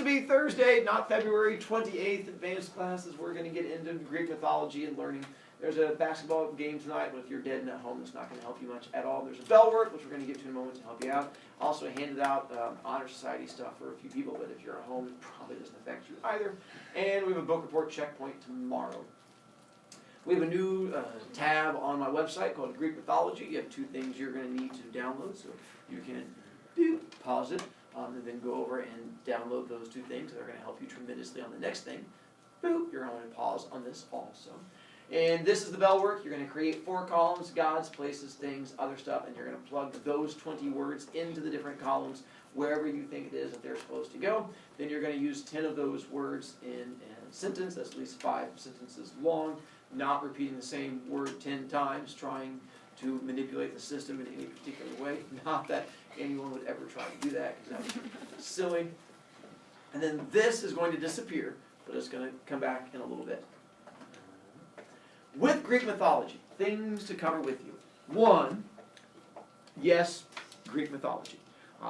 be Thursday, not February 28th, advanced classes. We're going to get into Greek mythology and learning. There's a basketball game tonight, but if you're dead and at home, it's not going to help you much at all. There's a bell work, which we're going to get to in a moment to help you out. Also handed out Honor Society stuff for a few people, but if you're at home, it probably doesn't affect you either. And we have a book report checkpoint tomorrow. We have a new tab on my website called Greek Mythology. You have two things you're going to need to download, so you can pause it and then go over and download those two things. They're going to help you tremendously on the next thing. Boop, you're going to pause on this also. And this is the bell work. You're going to create 4 columns, gods, places, things, other stuff, and you're going to plug those 20 words into the different columns wherever you think it is that they're supposed to go. Then you're going to use 10 of those words in a sentence that's at least 5 sentences long, not repeating the same word 10 times, trying to manipulate the system in any particular way. Not that anyone would ever try to do that, because that would be silly. And then this is going to disappear, but it's going to come back in a little bit. With Greek mythology, things to cover with you. 1, yes, Greek mythology.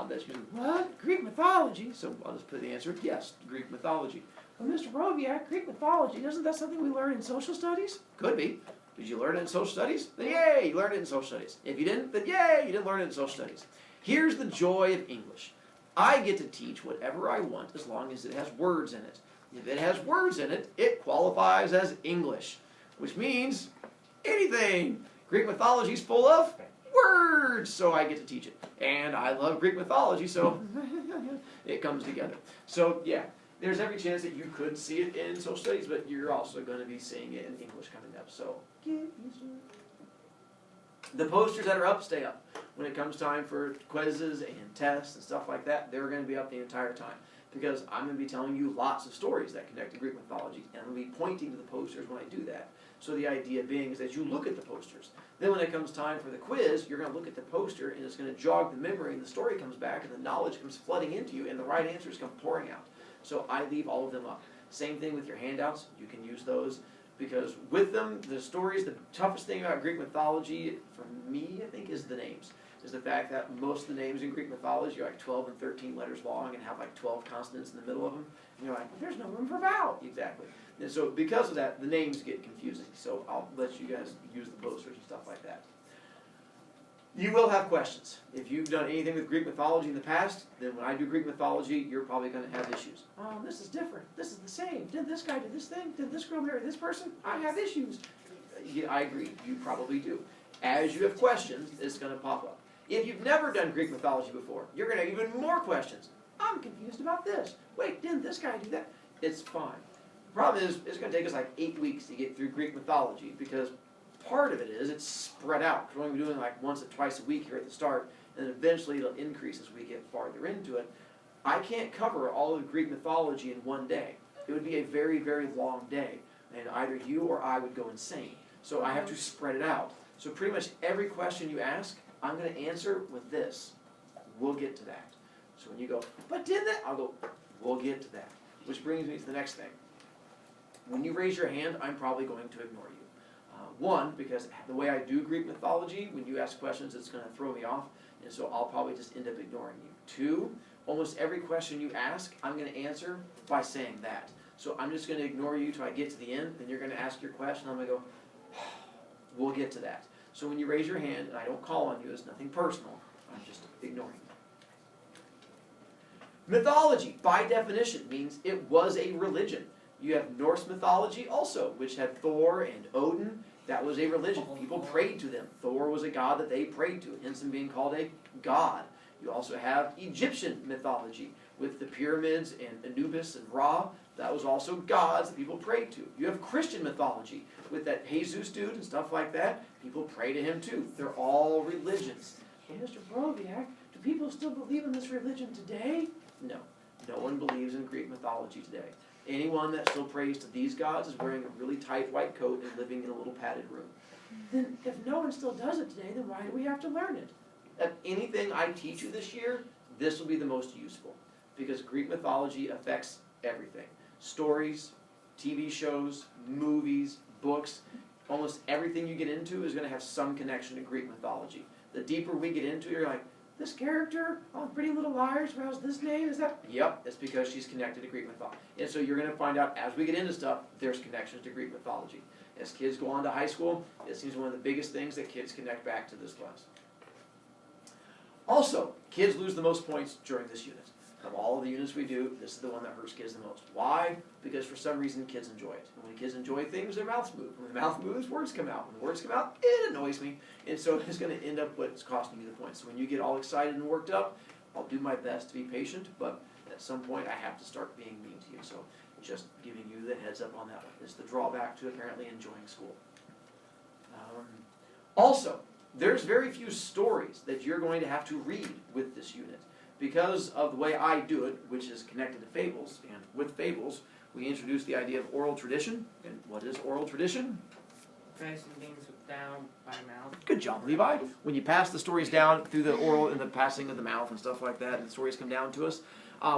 That's usually, what? Greek mythology? So I'll just put the answer, yes, Greek mythology. Well, Mr. Brovicast, Greek mythology, isn't that something we learn in social studies? Could be. Did you learn it in social studies? Then yay, you learned it in social studies. If you didn't, then yay, you didn't learn it in social studies. Here's the joy of English. I get to teach whatever I want as long as it has words in it. If it has words in it, it qualifies as English, which means anything. Greek mythology is full of words, so I get to teach it. And I love Greek mythology, so it comes together. So yeah, there's every chance that you could see it in social studies, but you're also going to be seeing it in English coming up. So get used to it. The posters that are up stay up. When it comes time for quizzes and tests and stuff like that, they're going to be up the entire time, because I'm going to be telling you lots of stories that connect to Greek mythology, and I'm going to be pointing to the posters when I do that. So the idea being is that you look at the posters. Then when it comes time for the quiz, you're going to look at the poster, and it's going to jog the memory, and the story comes back, and the knowledge comes flooding into you, and the right answers come pouring out. So I leave all of them up. Same thing with your handouts. You can use those, because with them, the stories, the toughest thing about Greek mythology, for me, I think, is the names. Is the fact that most of the names in Greek mythology are like 12 and 13 letters long and have like 12 consonants in the middle of them. And you're like, there's no room for vowel. Exactly. And so because of that, the names get confusing. So I'll let you guys use the posters and stuff like that. You will have questions. If you've done anything with Greek mythology in the past, then when I do Greek mythology, you're probably going to have issues. Oh, this is different. This is the same. Did this guy do this thing? Did this girl marry this person? I have issues. Yeah, I agree. You probably do. As you have questions, it's going to pop up. If you've never done Greek mythology before, you're going to have even more questions. I'm confused about this. Wait, didn't this guy do that? It's fine. The problem is, it's going to take us like 8 weeks to get through Greek mythology, because part of it is it's spread out. We're only doing like once or twice a week here at the start, and then eventually it'll increase as we get farther into it. I can't cover all of Greek mythology in one day. It would be a very, very long day, and either you or I would go insane. So I have to spread it out. So pretty much every question you ask, I'm going to answer with this. We'll get to that. So when you go, but did that? I'll go, we'll get to that. Which brings me to the next thing. When you raise your hand, I'm probably going to ignore you. 1, because the way I do Greek mythology, when you ask questions, it's going to throw me off, and so I'll probably just end up ignoring you. 2, almost every question you ask, I'm going to answer by saying that. So I'm just going to ignore you till I get to the end, then you're going to ask your question, I'm going to go, we'll get to that. So when you raise your hand, and I don't call on you, it's nothing personal, I'm just ignoring you. Mythology, by definition, means it was a religion. You have Norse mythology also, which had Thor and Odin. That was a religion. People prayed to them. Thor was a god that they prayed to, hence him being called a god. You also have Egyptian mythology with the pyramids and Anubis and Ra. That was also gods that people prayed to. You have Christian mythology with that Jesus dude and stuff like that. People pray to him too. They're all religions. Hey, Mr. Brovicast, do people still believe in this religion today? No. No one believes in Greek mythology today. Anyone that still prays to these gods is wearing a really tight white coat and living in a little padded room. Then if no one still does it today, then why do we have to learn it? If anything I teach you this year, this will be the most useful, because Greek mythology affects everything. Stories, TV shows, movies, books, almost everything you get into is going to have some connection to Greek mythology. The deeper we get into it, you're like, this character on Pretty Little Liars, how's this name? Is that? Yep, it's because she's connected to Greek mythology. And so you're going to find out as we get into stuff, there's connections to Greek mythology. As kids go on to high school, it seems one of the biggest things that kids connect back to this class. Also, kids lose the most points during this unit. Of all of the units we do, this is the one that hurts kids the most. Why? Because for some reason kids enjoy it. And when kids enjoy things, their mouths move. When the mouth moves, words come out. When the words come out, it annoys me. And so it's going to end up what's costing you the points. So when you get all excited and worked up, I'll do my best to be patient, but at some point I have to start being mean to you. So just giving you the heads up on that one. It's the drawback to apparently enjoying school. Also, there's very few stories that you're going to have to read with this unit. Because of the way I do it, which is connected to fables, and with fables, we introduce the idea of oral tradition. And what is oral tradition? Passing things down by mouth. Good job, Levi. When you pass the stories down through the oral and the passing of the mouth and stuff like that, and the stories come down to us,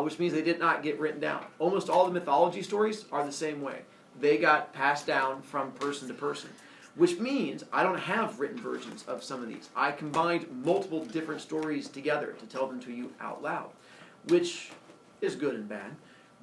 which means they did not get written down. Almost all the mythology stories are the same way. They got passed down from person to person. Which means I don't have written versions of some of these. I combined multiple different stories together to tell them to you out loud, which is good and bad.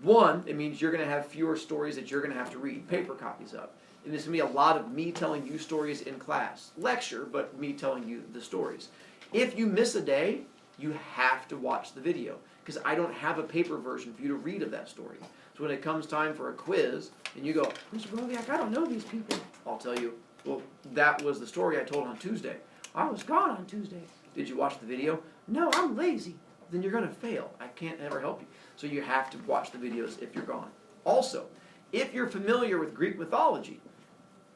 One, it means you're going to have fewer stories that you're going to have to read paper copies of. And there's going to be a lot of me telling you stories in class. Lecture, but me telling you the stories. If you miss a day, you have to watch the video, because I don't have a paper version for you to read of that story. So when it comes time for a quiz, and you go, Mr. Brovicast, I don't know these people, I'll tell you, well, that was the story I told on Tuesday. I was gone on Tuesday. Did you watch the video? No, I'm lazy. Then you're going to fail. I can't ever help you. So you have to watch the videos if you're gone. Also, if you're familiar with Greek mythology,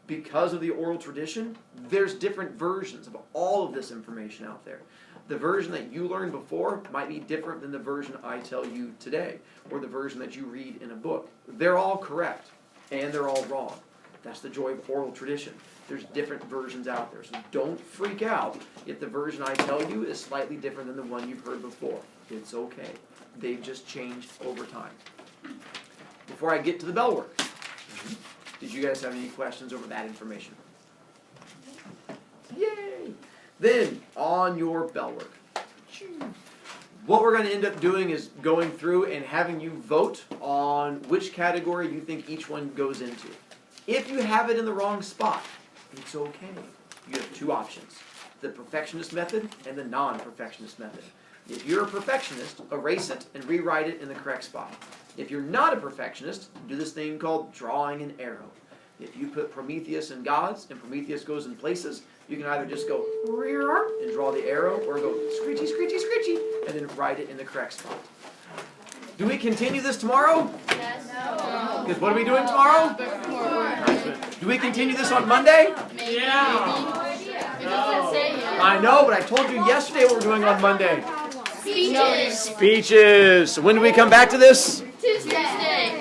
because of the oral tradition, there's different versions of all of this information out there. The version that you learned before might be different than the version I tell you today, or the version that you read in a book. They're all correct, and they're all wrong. That's the joy of oral tradition. There's different versions out there, so don't freak out if the version I tell you is slightly different than the one you've heard before. It's okay. They've just changed over time. Before I get to the bell work, did you guys have any questions over that information? Yay! Then, on your bell work. What we're going to end up doing is going through and having you vote on which category you think each one goes into. If you have it in the wrong spot, it's okay. You have two options, the perfectionist method and the non-perfectionist method. If you're a perfectionist, erase it and rewrite it in the correct spot. If you're not a perfectionist, do this thing called drawing an arrow. If you put Prometheus in gods and Prometheus goes in places, you can either just go and draw the arrow or go screechy, screechy, screechy and then write it in the correct spot. Do we continue this tomorrow? Yes. No. Because what are we doing tomorrow? Do we continue this on Monday? Yeah. It doesn't say yet. I know, but I told you yesterday what we're doing on Monday. Speeches. Speeches. So when do we come back to this? Tuesday.